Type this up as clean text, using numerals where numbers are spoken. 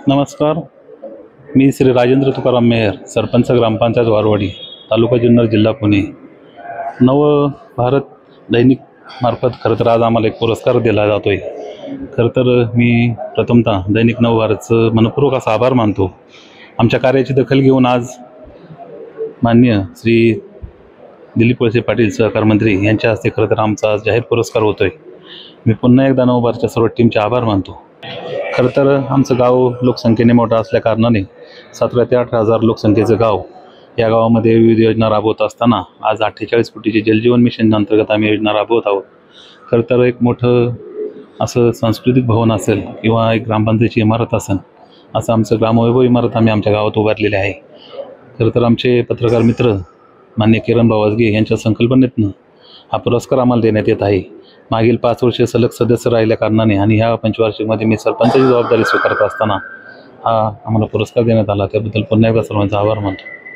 नमस्कार, मी श्री राजेंद्र तुकाराम मेहर, सरपंच ग्रामपंचायत वारवाडी, तालुका जुन्नर, जिल्हा पुणे। नव भारत दैनिक मार्फत खरं तर आज आम्हाला एक पुरस्कार दिला जातो आहे। खरं तर मी प्रथमतः दैनिक नव भारतचं मनपूर्वक असा आभार मानतो। आमच्या कार्याची दखल घेऊन आज माननीय श्री दिलीप वळसे पाटील सहकार मंत्री यांच्या हस्ते खरं तर आमचा आज जाहीर पुरस्कार होतो आहे। मी पुन्हा एकदा नव भारतच्या सर्व टीमचे आभार मानतो। खरं तर आमचं गाव लोकसंख्येने मोठं असल्या कारणाने 17 ते 18 हजार लोकसंख्येचं गाव, या गावामध्ये विविध योजना राबवत असताना आज 48 कोटीची जलजीवन मिशन अंतर्गत आम्ही योजना राबवत आहोत। खरं तर एक मोठं असं सांस्कृतिक भवन असेल किंवा एक ग्रामपंचायतीची इमारत असेल, असं आमचं ग्रामवैभव इमारत आम्ही आमच्या गावात उभारलेली आहे। खरं तर आमचे पत्रकार मित्र मान्य किरण बावजगे यांच्या संकल्पनेतनं हा पुरस्कार आम्हाला देण्यात येत आहे। मागील 5 वर्षे सलग सदस्य राहिल्या कारणाने आणि ह्या पंचवार्षिकमध्ये मी सरपंचाची जबाबदारी स्वीकारत असताना हा आम्हाला पुरस्कार देण्यात आला, त्याबद्दल पुन्हा एकदा सर्वांचा आभार मानतो।